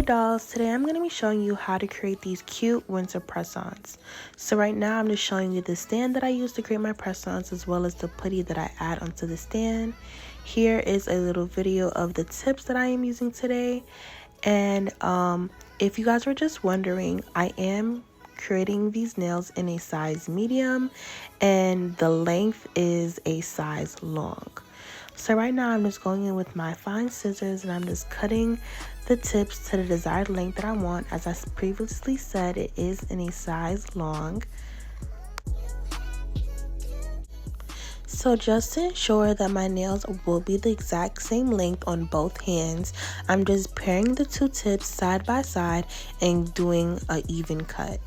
dolls, today I'm going to be showing you how to create these cute winter press-ons. So right now I'm just showing you the stand that I use to create my press-ons as well as the putty that I add onto the stand. Here is a little video of the tips that I am using today. And if you guys were just wondering, I am creating these nails in a size medium and the length is a size long. So right now I'm just going in with my fine scissors and I'm just cutting the tips to the desired length that I want. As I previously said, it is in a size long. So just to ensure that my nails will be the exact same length on both hands, I'm just pairing the two tips side by side and doing an even cut.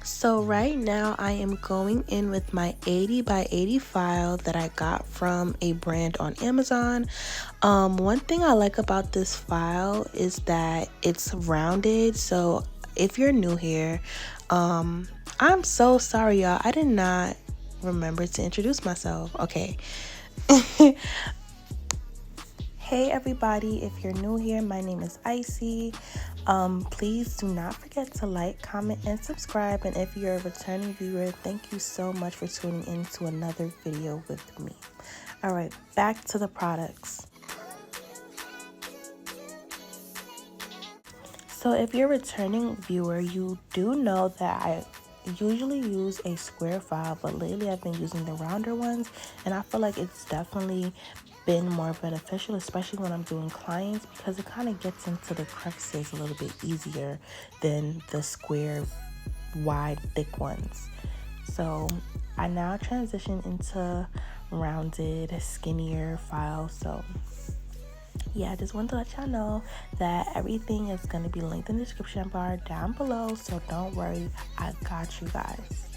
So right now I am going in with my 80 by 80 file that I got from a brand on Amazon. One thing I like about this file is that it's rounded. So if you're new here, I'm so sorry y'all, I did not remember to introduce myself. Okay. Hey everybody, if you're new here, my name is Icy. Please do not forget to like, comment, and subscribe. And if you're a returning viewer, thank you so much for tuning in to another video with me. All right, back to the products. So if you're a returning viewer, you do know that I usually use a square file, but lately I've been using the rounder ones, and I feel like it's definitely been more beneficial, especially when I'm doing clients, because it kind of gets into the crevices a little bit easier than the square, wide, thick ones. So I now transition into rounded, skinnier files. So yeah, I just wanted to let y'all know that everything is going to be linked in the description bar down below, so don't worry, I got you guys.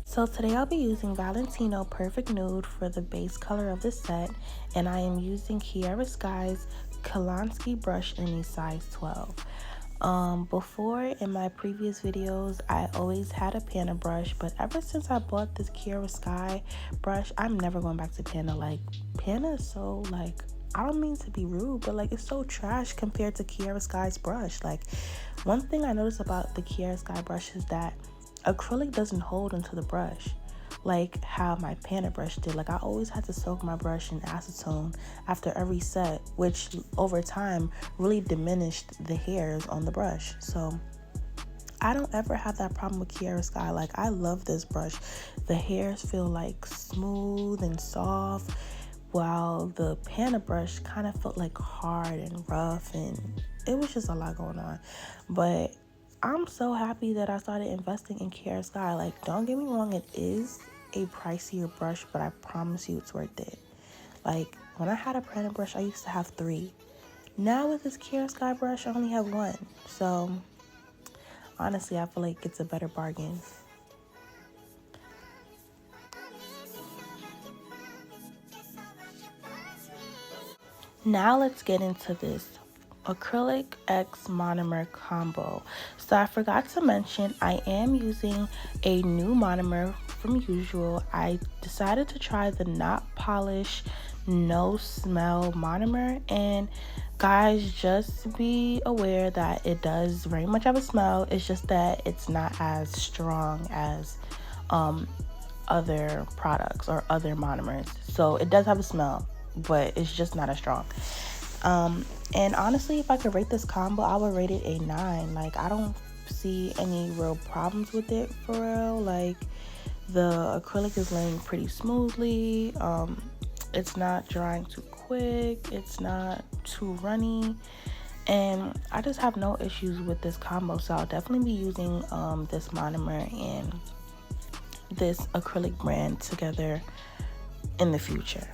So today I'll be using Valentino Perfect Nude for the base color of the set, and I am using Kiara Sky's Kalansky brush in a size 12. Before in my previous videos, I always had a Panda brush, but ever since I bought this Kiara Sky brush, I'm never going back to Panda. Like, Panda is so, like, I don't mean to be rude, but like it's so trash compared to Kiara Sky's brush. Like, one thing I noticed about the Kiara Sky brush is that acrylic doesn't hold into the brush like how my Panda brush did. Like, I always had to soak my brush in acetone after every set, which over time really diminished the hairs on the brush. So I don't ever have that problem with Kiara Sky. Like, I love this brush. The hairs feel like smooth and soft, while the Panda brush kind of felt like hard and rough, and it was just a lot going on. But I'm so happy that I started investing in Kiara Sky. Like, don't get me wrong, it is a pricier brush, but I promise you it's worth it. Like, when I had a Panda brush, I used to have 3. Now with this Kiara Sky brush, I only have 1. So honestly, I feel like it's a better bargain. Now let's get into this Acrylic X Monomer combo. So I forgot to mention, I am using a new monomer from Usual. I decided to try the Not Polish no smell monomer. And guys, just be aware that it does very much have a smell. It's just that it's not as strong as other products or other monomers. So it does have a smell, but it's just not as strong. And honestly, if I could rate this combo, I would rate it a 9. Like, I don't see any real problems with it for real. Like, the acrylic is laying pretty smoothly. It's not drying too quick. It's not too runny. And I just have no issues with this combo. So I'll definitely be using this monomer and this acrylic brand together in the future.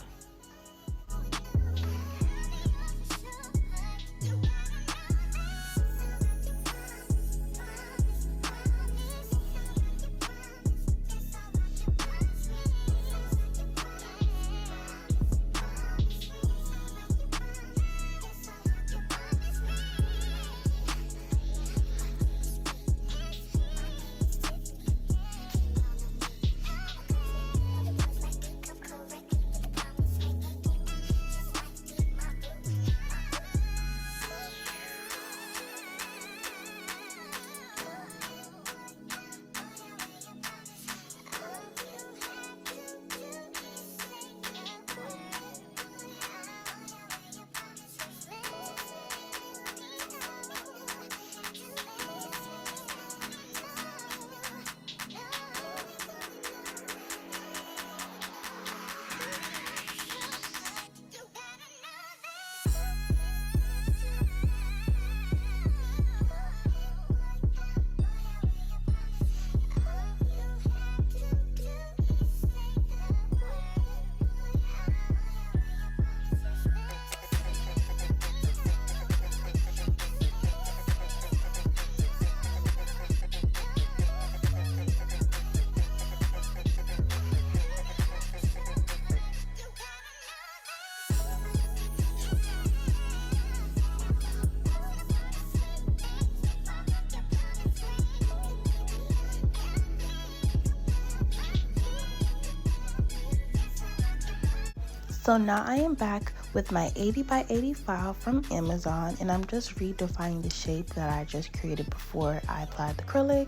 So now I am back with my 80 by 80 file from Amazon, and I'm just redefining the shape that I just created before I applied the acrylic,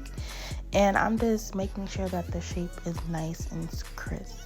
and I'm just making sure that the shape is nice and crisp.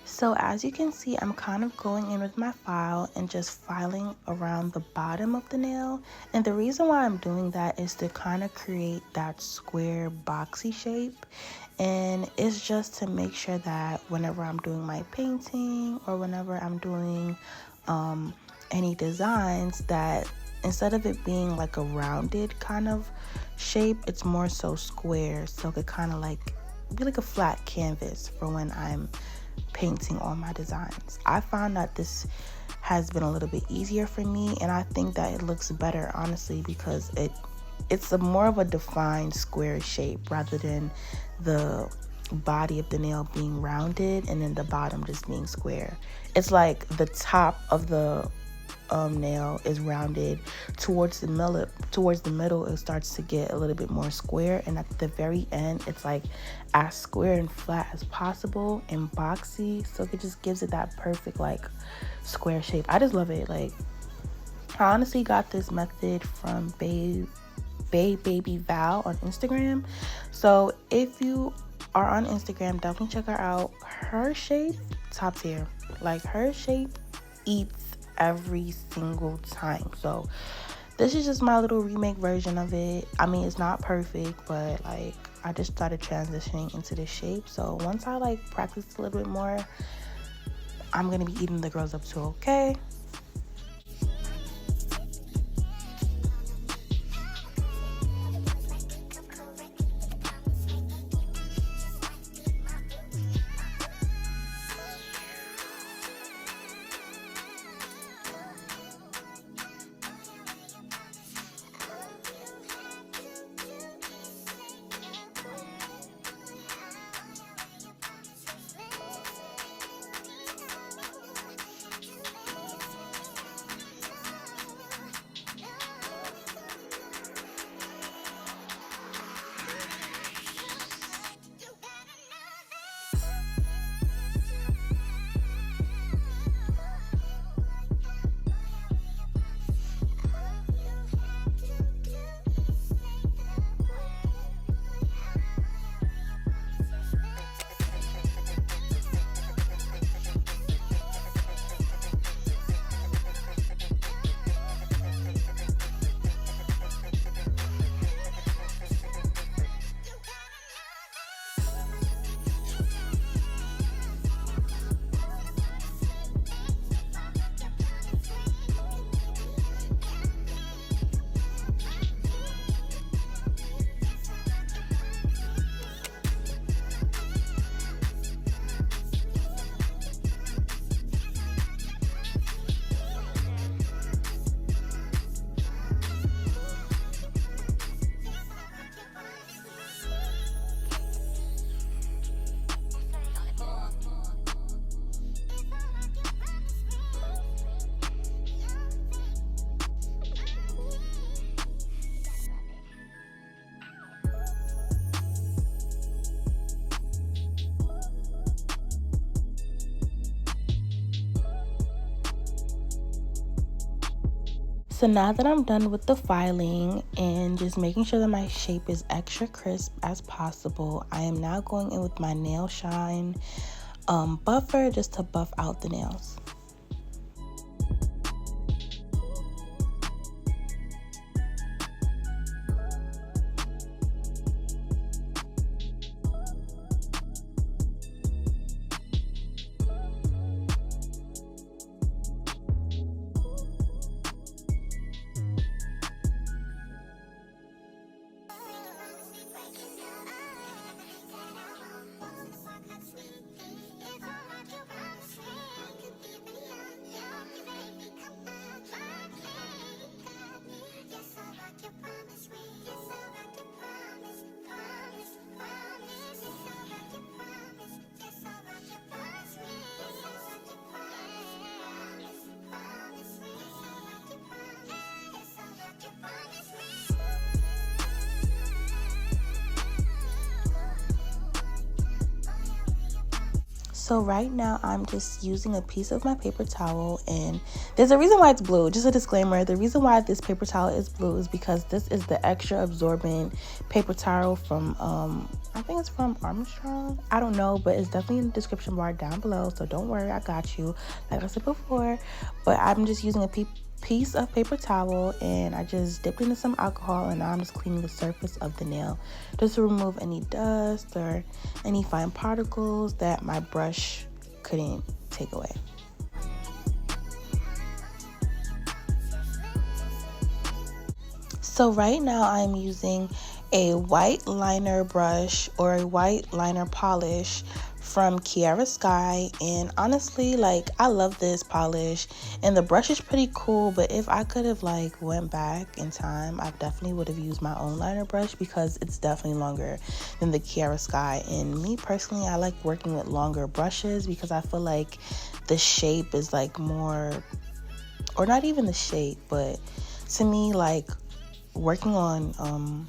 So as you can see, I'm kind of going in with my file and just filing around the bottom of the nail. And the reason why I'm doing that is to kind of create that square boxy shape. And it's just to make sure that whenever I'm doing my painting or whenever I'm doing any designs, that instead of it being like a rounded kind of shape, it's more so square. So it could kind of like be like a flat canvas for when I'm painting on my designs. I found that this has been a little bit easier for me, and I think that it looks better honestly because it's a more of a defined square shape rather than the body of the nail being rounded and then the bottom just being square. It's like the top of the nail is rounded towards the middle it starts to get a little bit more square, and at the very end it's like as square and flat as possible and boxy, so it just gives it that perfect like square shape. I just love it. Like, I honestly got this method from Baby Val on Instagram. So if you are on Instagram, definitely check her out. Her shape, top tier. Like, her shape eats every single time. So this is just my little remake version of it. I mean, it's not perfect, but like, I just started transitioning into this shape. So once I like practice a little bit more, I'm gonna be eating the girls up too, okay? So now that I'm done with the filing and just making sure that my shape is extra crisp as possible, I am now going in with my nail shine buffer just to buff out the nails. So right now I'm just using a piece of my paper towel, and there's a reason why it's blue. Just a disclaimer, the reason why this paper towel is blue is because this is the extra absorbent paper towel from I think it's from Armstrong. I don't know, but it's definitely in the description bar down below, so don't worry, I got you, like I said before. But I'm just using a piece of paper towel, and I just dipped into some alcohol, and now I'm just cleaning the surface of the nail just to remove any dust or any fine particles that my brush couldn't take away. So right now I'm using a white liner brush or a white liner polish from Kiara Sky, and honestly, like, I love this polish and the brush is pretty cool, but if I could have like went back in time, I definitely would have used my own liner brush because it's definitely longer than the Kiara Sky. And me personally, I like working with longer brushes because I feel like the shape is like more, or not even the shape, but to me, like, working on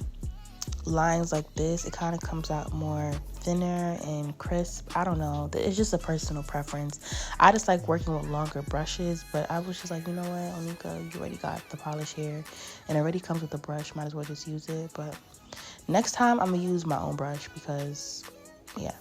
lines like this, it kind of comes out more thinner and crisp. I don't know, it's just a personal preference. I just like working with longer brushes, but I was just like, you know what, Onika, you already got the polish here and it already comes with the brush, might as well just use it. But next time I'm gonna use my own brush because yeah.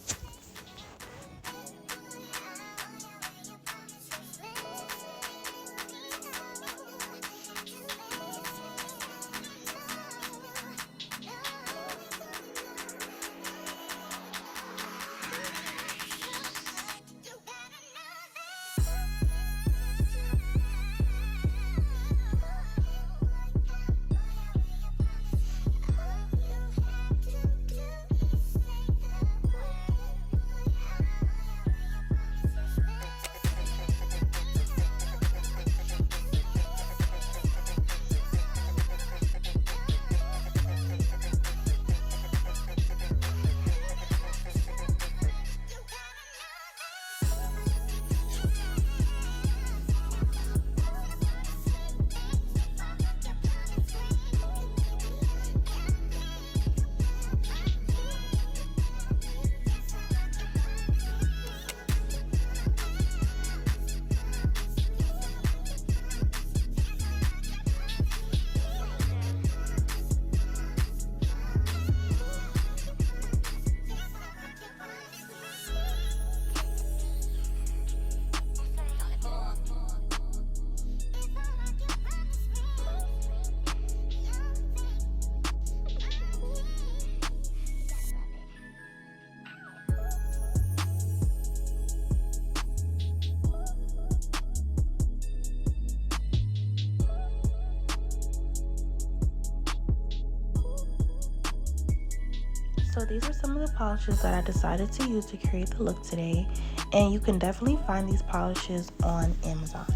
So these are some of the polishes that I decided to use to create the look today, and you can definitely find these polishes on Amazon.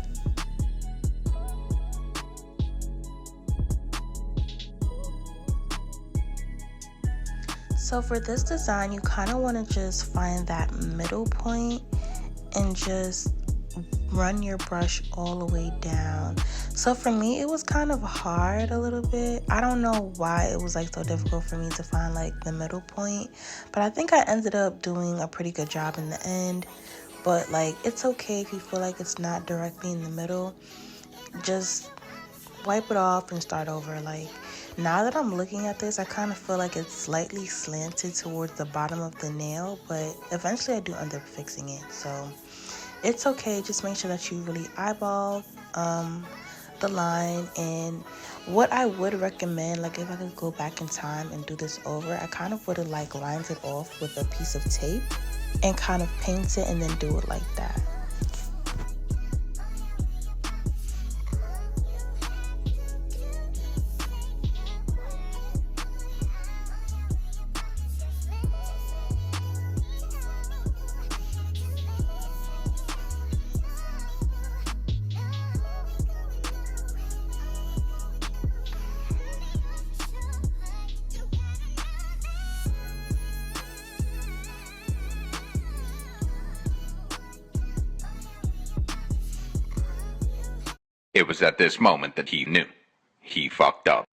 So for this design, you kind of want to just find that middle point and just run your brush all the way down. So for me, it was kind of hard a little bit. I don't know why it was like so difficult for me to find like the middle point, but I think I ended up doing a pretty good job in the end. But like, it's okay if you feel like it's not directly in the middle. Just wipe it off and start over. Like, now that I'm looking at this, I kind of feel like it's slightly slanted towards the bottom of the nail, but eventually I do end up fixing it. So it's okay. Just make sure that you really eyeball the line. And what I would recommend, like if I could go back in time and do this over, I kind of would have like lined it off with a piece of tape and kind of paint it and then do it like that. It was at this moment that he knew. He fucked up.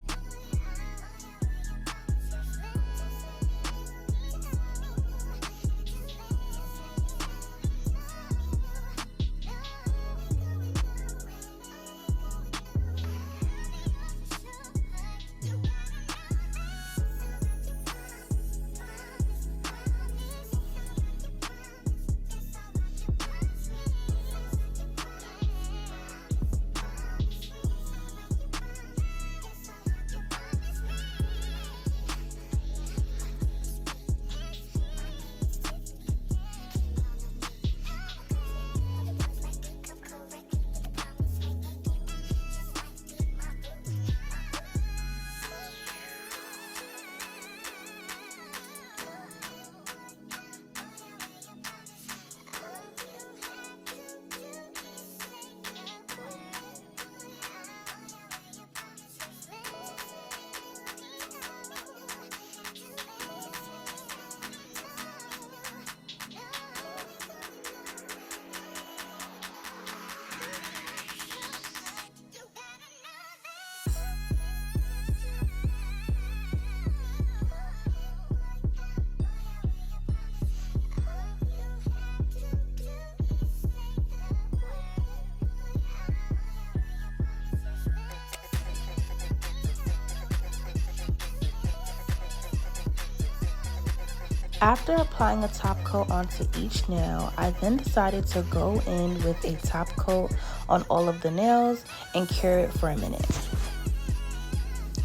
After applying a top coat onto each nail, I then decided to go in with a top coat on all of the nails and cure it for a minute.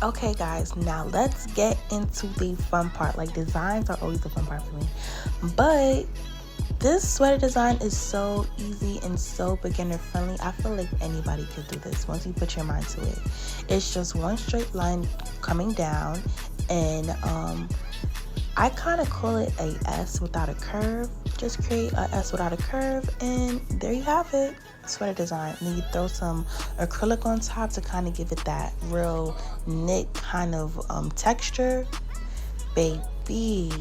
Okay guys, now let's get into the fun part. Like, designs are always the fun part for me. But this sweater design is so easy and so beginner friendly. I feel like anybody could do this once you put your mind to it. It's just one straight line coming down, and I kind of call it a S without a curve. Just create a S without a curve, and there you have it. Sweater design. And then you throw some acrylic on top to kind of give it that real knit kind of texture. Baby.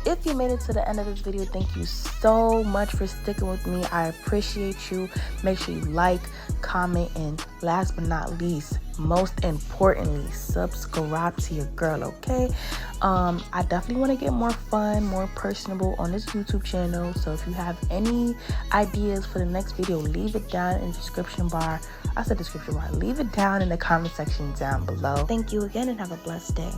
If you made it to the end of this video, thank you so much for sticking with me. I appreciate you. Make sure you like, comment, and last but not least, most importantly, subscribe to your girl, okay? I definitely want to get more fun, more personable on this YouTube channel. So if you have any ideas for the next video, leave it down in the description bar. I said description bar. Leave it down in the comment section down below. Thank you again and have a blessed day.